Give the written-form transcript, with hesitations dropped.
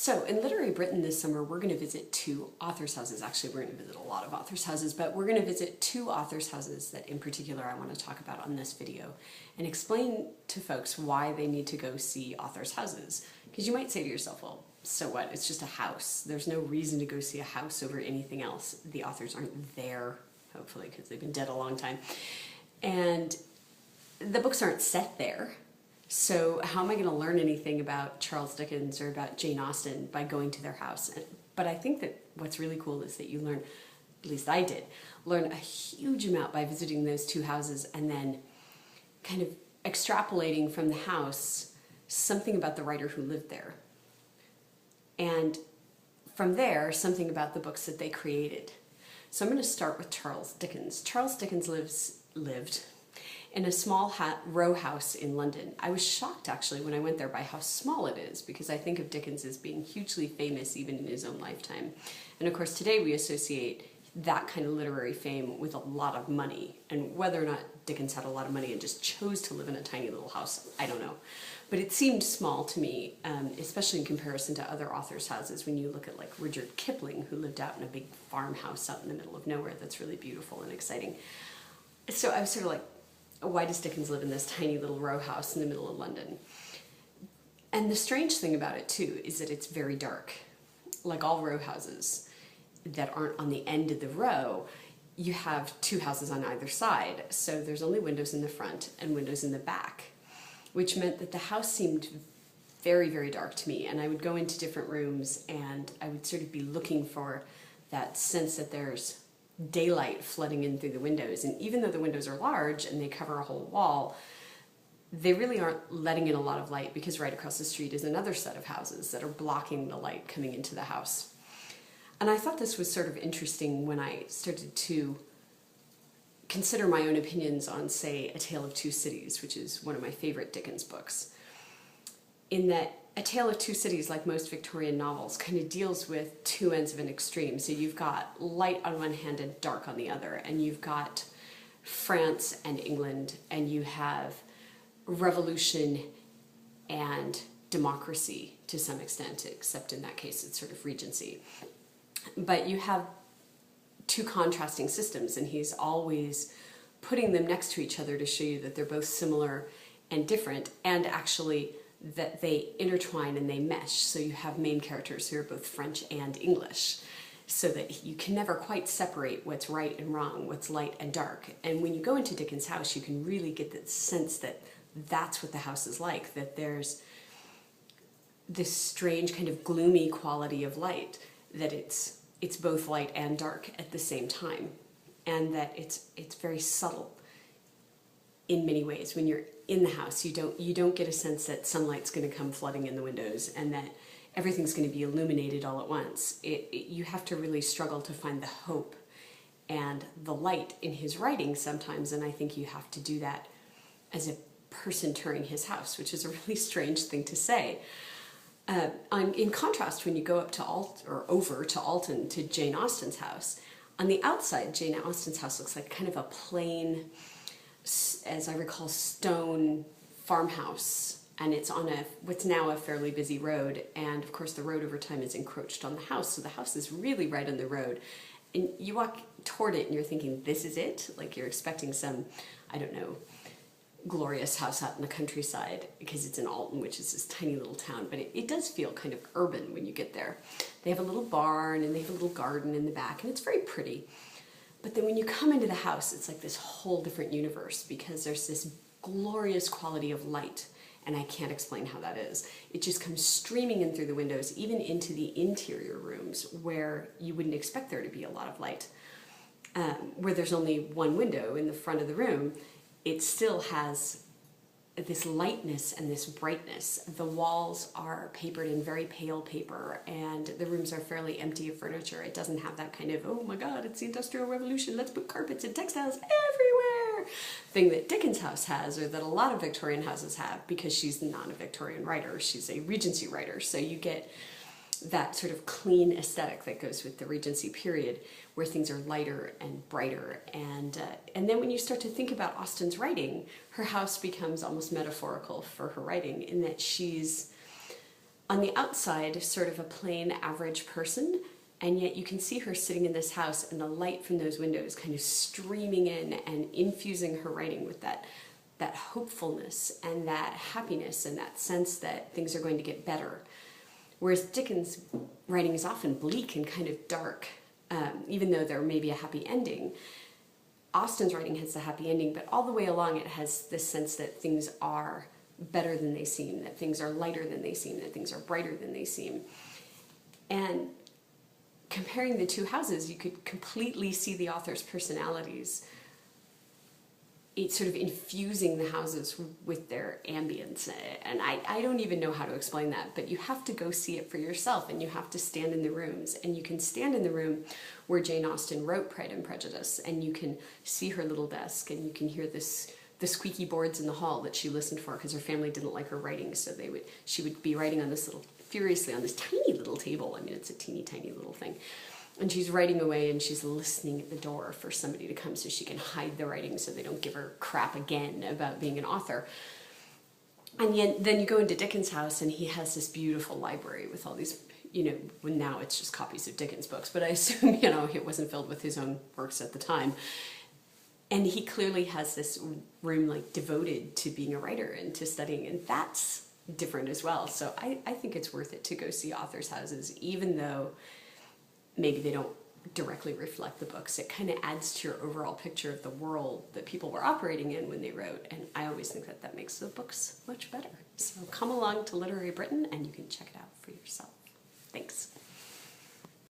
So in Literary Britain this summer, we're going to visit two authors' houses. Actually, we're going to visit a lot of authors' houses, but we're going to visit two authors' houses that in particular I want to talk about on this video and explain to folks why they need to go see authors' houses. Because you might say to yourself, well, so what? It's just a house. There's no reason to go see a house over anything else. The authors aren't there, hopefully, because they've been dead a long time. And the books aren't set there. So how am I going to learn anything about Charles Dickens or about Jane Austen by going to their house? But I think that what's really cool is that you learn, at least I did, learn a huge amount by visiting those two houses and then kind of extrapolating from the house something about the writer who lived there. And from there, something about the books that they created. So I'm going to start with Charles Dickens. Charles Dickens lived in a small row house in London. I was shocked actually when I went there by how small it is, because I think of Dickens as being hugely famous even in his own lifetime. And of course today we associate that kind of literary fame with a lot of money. And whether or not Dickens had a lot of money and just chose to live in a tiny little house, I don't know. But it seemed small to me, especially in comparison to other authors' houses. When you look at like Rudyard Kipling, who lived out in a big farmhouse out in the middle of nowhere that's really beautiful and exciting. So I was sort of like, why does Dickens live in this tiny little row house in the middle of London? And the strange thing about it too is that it's very dark. Like all row houses that aren't on the end of the row, you have two houses on either side. So there's only windows in the front and windows in the back, which meant that the house seemed very, very dark to me. And I would go into different rooms and I would sort of be looking for that sense that there's daylight flooding in through the windows. And even though the windows are large and they cover a whole wall, they really aren't letting in a lot of light, because right across the street is another set of houses that are blocking the light coming into the house. And I thought this was sort of interesting when I started to consider my own opinions on, say, A Tale of Two Cities, which is one of my favorite Dickens books, in that A Tale of Two Cities, like most Victorian novels, kind of deals with two ends of an extreme. So you've got light on one hand and dark on the other, and you've got France and England, and you have revolution and democracy to some extent, except in that case it's sort of regency. But you have two contrasting systems, and he's always putting them next to each other to show you that they're both similar and different, and actually that they intertwine and they mesh. So you have main characters who are both French and English, so that you can never quite separate what's right and wrong, what's light and dark. And when you go into Dickens' house, you can really get the sense that that's what the house is like, that there's this strange kind of gloomy quality of light, that it's both light and dark at the same time, and that it's very subtle in many ways. When you're in the house, you don't get a sense that sunlight's going to come flooding in the windows and that everything's going to be illuminated all at once. You have to really struggle to find the hope and the light in his writing sometimes, and I think you have to do that as a person touring his house, which is a really strange thing to say. In contrast, when you go up to over to Alton, to Jane Austen's house, on the outside, Jane Austen's house looks like kind of a plain, as I recall, stone farmhouse, and it's on what's now a fairly busy road, and of course the road over time is encroached on the house, so the house is really right on the road, and you walk toward it and you're thinking, this is it? Like you're expecting some, I don't know, glorious house out in the countryside, because it's in Alton, which is this tiny little town, but it does feel kind of urban when you get there. They have a little barn and they have a little garden in the back, and it's very pretty. But then when you come into the house, it's like this whole different universe, because there's this glorious quality of light, and I can't explain how that is. It just comes streaming in through the windows, even into the interior rooms where you wouldn't expect there to be a lot of light. Where there's only one window in the front of the room, it still has this lightness and this brightness. The walls are papered in very pale paper, and the rooms are fairly empty of furniture. It doesn't have that kind of, oh my god, it's the Industrial Revolution, let's put carpets and textiles everywhere thing that Dickens' house has, or that a lot of Victorian houses have, because she's not a Victorian writer, she's a Regency writer. So you get that sort of clean aesthetic that goes with the Regency period, where things are lighter and brighter. And then when you start to think about Austen's writing, her house becomes almost metaphorical for her writing, in that she's on the outside, sort of a plain average person, and yet you can see her sitting in this house and the light from those windows kind of streaming in and infusing her writing with that hopefulness and that happiness and that sense that things are going to get better. Whereas Dickens' writing is often bleak and kind of dark, even though there may be a happy ending. Austen's writing has the happy ending, but all the way along it has this sense that things are better than they seem, that things are lighter than they seem, that things are brighter than they seem. And comparing the two houses, you could completely see the author's personalities. It's sort of infusing the houses with their ambience. And I don't even know how to explain that, but you have to go see it for yourself, and you have to stand in the rooms. And you can stand in the room where Jane Austen wrote Pride and Prejudice, and you can see her little desk, and you can hear the squeaky boards in the hall that she listened for because her family didn't like her writing, so she would be writing on this furiously on this tiny little table. I mean, it's a teeny tiny little thing. And she's writing away, and she's listening at the door for somebody to come so she can hide the writing so they don't give her crap again about being an author. And yet, then you go into Dickens' house, and he has this beautiful library with all these, well, now it's just copies of Dickens books, but I assume, it wasn't filled with his own works at the time. And he clearly has this room devoted to being a writer and to studying, and that's different as well. So I think it's worth it to go see authors' houses, even though maybe they don't directly reflect the books. It kind of adds to your overall picture of the world that people were operating in when they wrote, and I always think that makes the books much better. So come along to Literary Britain and you can check it out for yourself. Thanks.